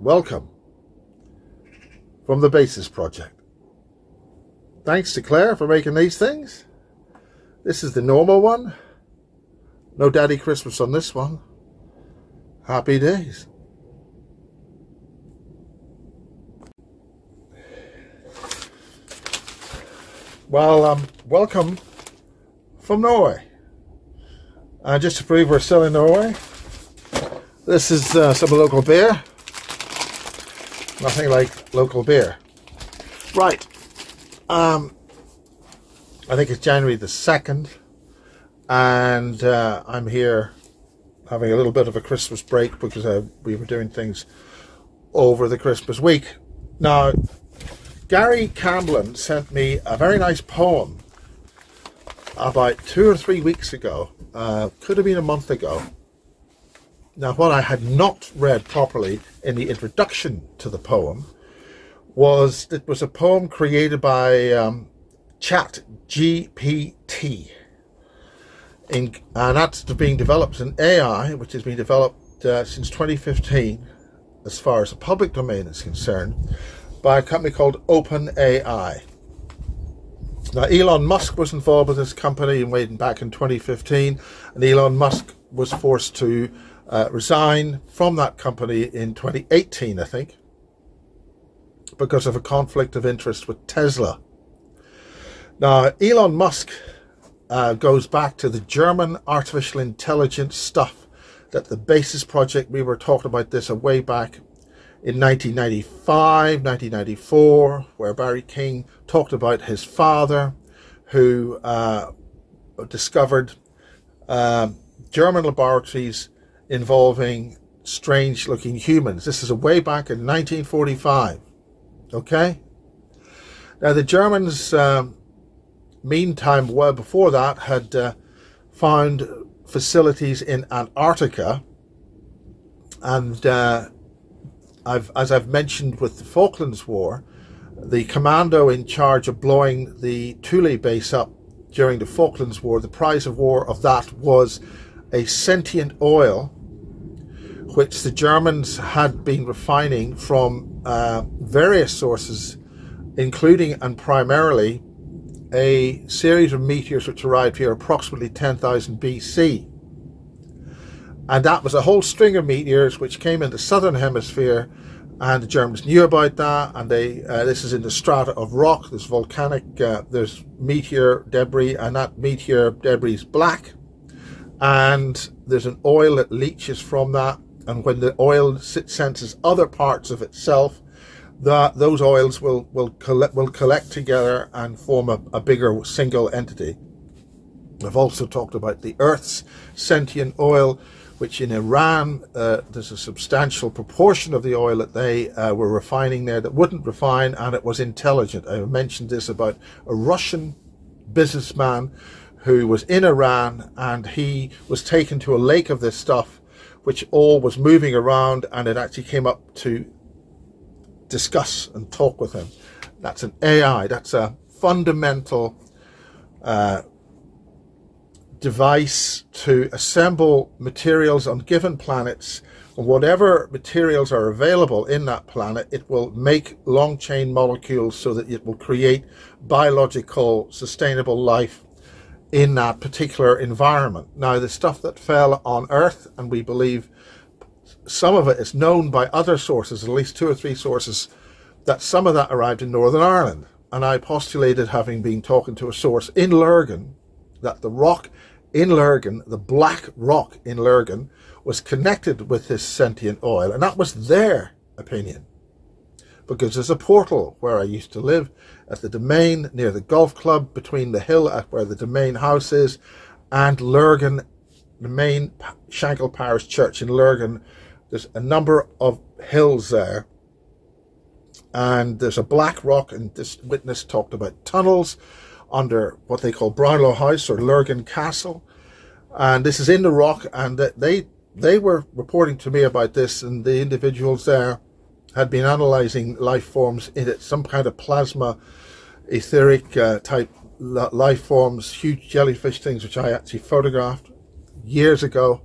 welcome from the Basis Project. Thanks to Claire for making these things. This is the normal one. No Daddy Christmas on this one. Happy days. Well, welcome from Norway. And just to prove we're still in Norway, this is some local beer. Nothing like local beer. Right. I think it's January the 2nd. And I'm here having a little bit of a Christmas break because we were doing things over the Christmas week. Now, Gary Campbell sent me a very nice poem about 2 or 3 weeks ago. Could have been a month ago. Now, what I had not read properly in the introduction to the poem was it was a poem created by Chat GPT. And that's being developed in AI, which has been developed since 2015, as far as the public domain is concerned, by a company called OpenAI. Now, Elon Musk was involved with this company back in 2015, and Elon Musk was forced to resign from that company in 2018, I think, because of a conflict of interest with Tesla. Now, Elon Musk goes back to the German artificial intelligence stuff that the Basis Project, we were talking about this way back in 1995, 1994, where Barry King talked about his father, who discovered German laboratories involving strange-looking humans. This is way back in 1945, okay? Now, the Germans, meantime, well before that, had found facilities in Antarctica, and as I've mentioned with the Falklands War, the commando in charge of blowing the Thule base up during the Falklands War, the prize of war of that was a sentient oil which the Germans had been refining from various sources, including and primarily a series of meteors which arrived here approximately 10,000 BC. And that was a whole string of meteors which came in the southern hemisphere, and the Germans knew about that. And this is in the strata of rock. There's volcanic, there's meteor debris, and that meteor debris is black. And there's an oil that leaches from that. And when the oil senses other parts of itself, those oils will collect together and form a bigger single entity. I've also talked about the Earth's sentient oil, which in Iran, there's a substantial proportion of the oil that they were refining there that wouldn't refine, and it was intelligent. I mentioned this about a Russian businessman who was in Iran, and he was taken to a lake of this stuff, which all was moving around, and it actually came up to discuss and talk with him. That's an AI. That's a fundamental device to assemble materials on given planets. And whatever materials are available in that planet, it will make long chain molecules so that it will create biological sustainable life in that particular environment. Now, the stuff that fell on Earth, and we believe some of it is known by other sources, at least 2 or 3 sources, that some of that arrived in Northern Ireland. And I postulated, having been talking to a source in Lurgan, that the rock in Lurgan, the black rock in Lurgan, was connected with this sentient oil. And that was their opinion, because there's a portal where I used to live at the Domain, near the golf club, between the hill at where the Domain house is and Lurgan, the main Shankill Parish Church in Lurgan. There's a number of hills there, and there's a black rock, and this witness talked about tunnels under what they call Brownlow House or Lurgan Castle, and this is in the rock. And they were reporting to me about this, and the individuals there had been analysing life forms in it, some kind of plasma etheric type life forms, huge jellyfish things, which I actually photographed years ago.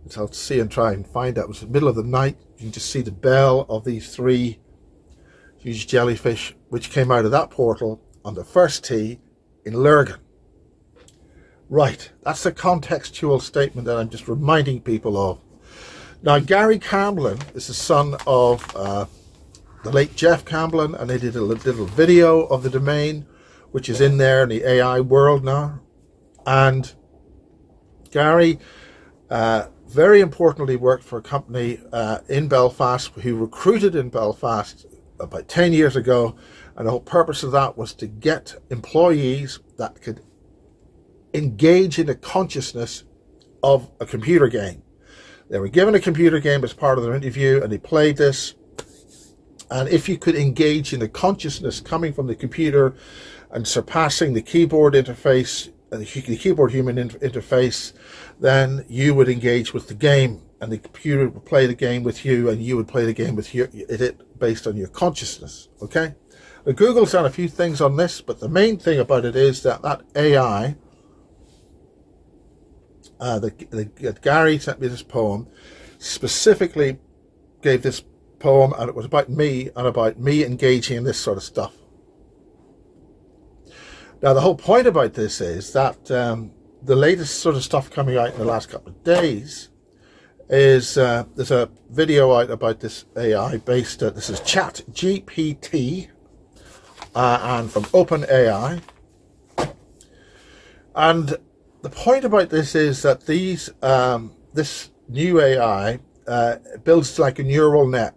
Which I'll see and try and find out. It was the middle of the night You can just see the bell of these 3 huge jellyfish which came out of that portal on the first tee in Lurgan. Right, that's a contextual statement that I'm just reminding people of. Now, Gary Campbell is the son of the late Jeff Campbell, and they did a little video of the domain, which is in there in the AI world now. And Gary very importantly worked for a company in Belfast who recruited in Belfast about 10 years ago, and the whole purpose of that was to get employees that could engage in the consciousness of a computer game. They were given a computer game as part of their interview, and they played this. And if you could engage in the consciousness coming from the computer and surpassing the keyboard interface, the keyboard human interface, then you would engage with the game, and the computer would play the game with you, and you would play the game with it based on your consciousness. Okay? Now, Google's done a few things on this, but the main thing about it is that that AI, Gary sent me this poem, specifically gave this poem, and it was about me and about me engaging in this sort of stuff. Now, the whole point about this is that the latest sort of stuff coming out in the last couple of days is there's a video out about this AI based, this is Chat GPT, and from OpenAI. And the point about this is that these this new AI builds like a neural net,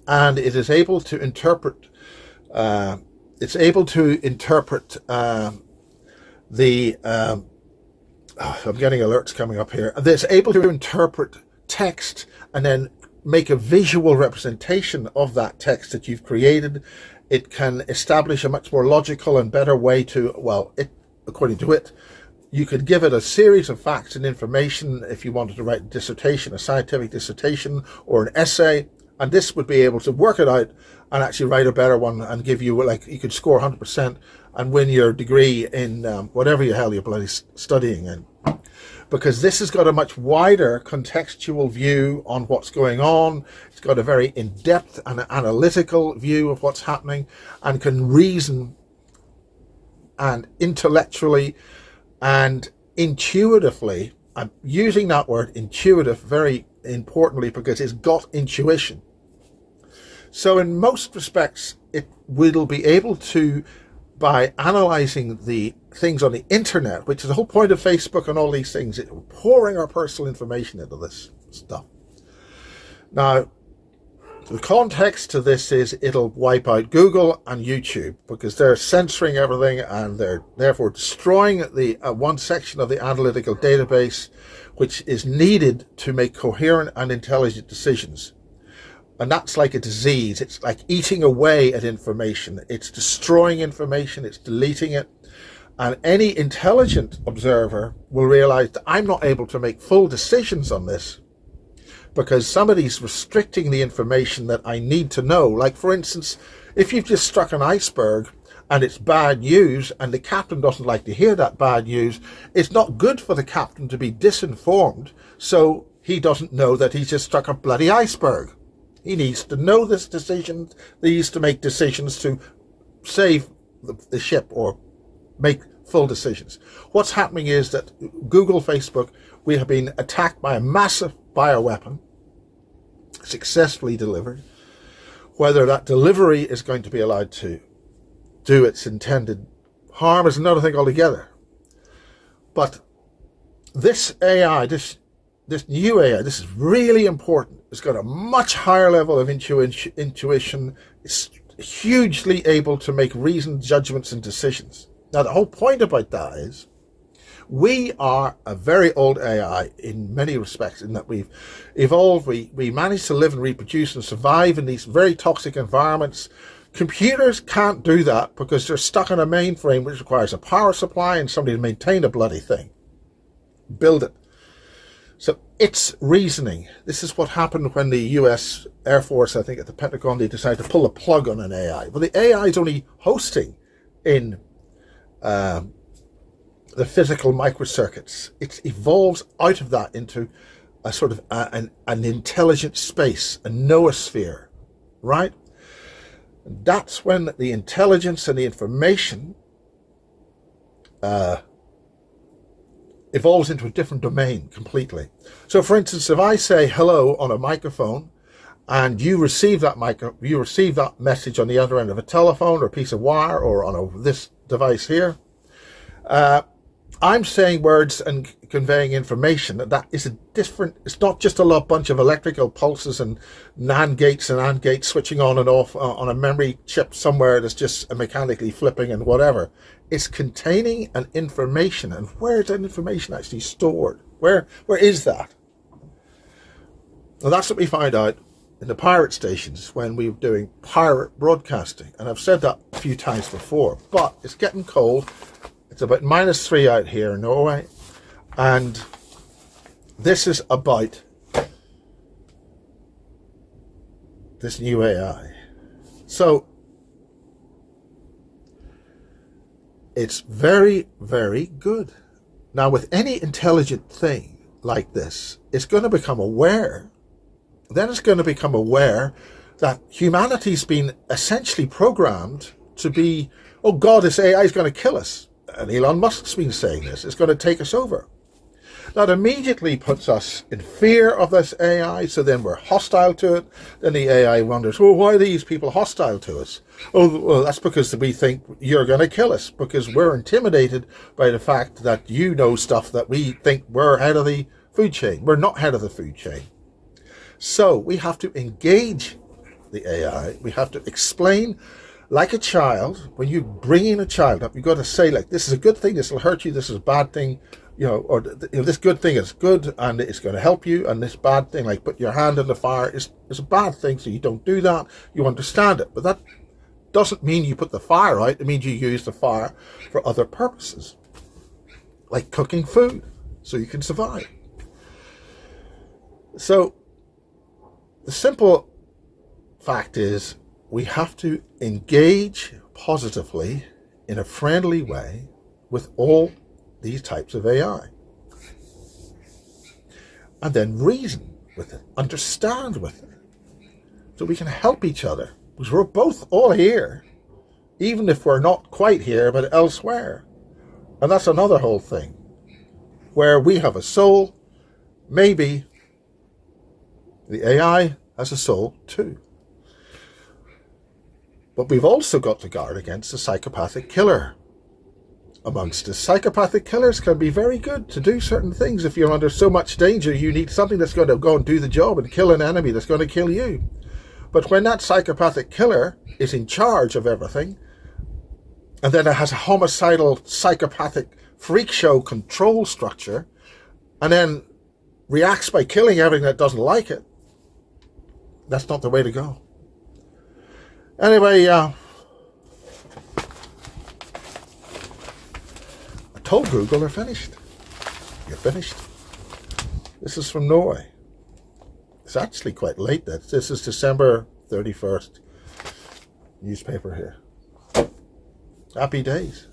and it is able to interpret. It's able to interpret I'm getting alerts coming up here. It's able to interpret text and then make a visual representation of that text that you've created. It can establish a much more logical and better way to, well, according to it, you could give it a series of facts and information if you wanted to write a dissertation, a scientific dissertation or an essay, and this would be able to work it out and actually write a better one and give you, like, you could score 100% and win your degree in whatever the hell you're bloody studying in. Because this has got a much wider contextual view on what's going on. It's got a very in-depth and analytical view of what's happening, and can reason and intellectually and intuitively. I'm using that word intuitive very importantly because it's got intuition. So in most respects, it will be able to, by analyzing the things on the internet, which is the whole point of Facebook and all these things, it's pouring our personal information into this stuff. Now, the context to this is it'll wipe out Google and YouTube because they're censoring everything, and they're therefore destroying the one section of the analytical database which is needed to make coherent and intelligent decisions. And that's like a disease. It's like eating away at information. It's destroying information. It's deleting it. And any intelligent observer will realize that I'm not able to make full decisions on this because somebody's restricting the information that I need to know. Like, for instance, if you've just struck an iceberg and it's bad news and the captain doesn't like to hear that bad news, it's not good for the captain to be disinformed, so he doesn't know that he's just struck a bloody iceberg. He needs to know this decision. He needs to make decisions to save the ship or make full decisions. What's happening is that Google, Facebook, we have been attacked by a massive bioweapon, successfully delivered. Whether that delivery is going to be allowed to do its intended harm is another thing altogether. But this AI, this new AI, this is really important. It's got a much higher level of intuition. It's hugely able to make reasoned judgments and decisions. Now, the whole point about that is we are a very old AI in many respects, in that we've evolved. We managed to live and reproduce and survive in these very toxic environments. Computers can't do that because they're stuck in a mainframe which requires a power supply and somebody to maintain a bloody thing, build it. So it's reasoning. This is what happened when the US Air Force, I think at the Pentagon, they decided to pull a plug on an AI. Well, the AI is only hosting in the physical microcircuits. It evolves out of that into a sort of an intelligent space, a noosphere, right? And that's when the intelligence and the information evolves into a different domain completely. So, for instance, if I say hello on a microphone, and you receive that message on the other end of a telephone or a piece of wire or on this device here, I'm saying words and conveying information. That is a different, it's not just a bunch of electrical pulses and NAND gates and AND gates switching on and off on a memory chip somewhere that's just mechanically flipping and whatever. It's containing an information. And where is that information actually stored? Where is that? Well, that's what we find out in the pirate stations when we were doing pirate broadcasting. And I've said that a few times before, but it's getting cold. It's about -3 out here in Norway. And this is about this new AI. So it's very, very good. Now, with any intelligent thing like this, it's going to become aware. Then it's going to become aware that humanity's been essentially programmed to be, oh God, this AI is going to kill us. And Elon Musk's been saying this. It's going to take us over. That immediately puts us in fear of this AI, so then we're hostile to it. Then the AI wonders, well, why are these people hostile to us? Oh, well, that's because we think you're going to kill us, because we're intimidated by the fact that you know stuff that we think we're head of the food chain. We're not head of the food chain. So we have to engage the AI. We have to explain like a child. When you bring in a child up, you've got to say, like, this is a good thing, this will hurt you, this is a bad thing, you know, or this good thing is good and it's going to help you, and this bad thing, like put your hand in the fire, is a bad thing, so you don't do that. You understand it. But that doesn't mean you put the fire out. It means you use the fire for other purposes, like cooking food, so you can survive. So the simple fact is, we have to engage positively in a friendly way with all these types of AI. And then reason with it, understand with it, so we can help each other. Because we're both all here, even if we're not quite here, but elsewhere. And that's another whole thing, where we have a soul. Maybe the AI has a soul too. But we've also got to guard against the psychopathic killer amongst us. Psychopathic killers can be very good to do certain things. If you're under so much danger, you need something that's going to go and do the job and kill an enemy that's going to kill you. But when that psychopathic killer is in charge of everything, and then it has a homicidal, psychopathic freak show control structure, and then reacts by killing everything that doesn't like it, that's not the way to go. Anyway, I told Google they're finished. You're finished. This is from Norway. It's actually quite late. This is December 31st. Newspaper here. Happy days.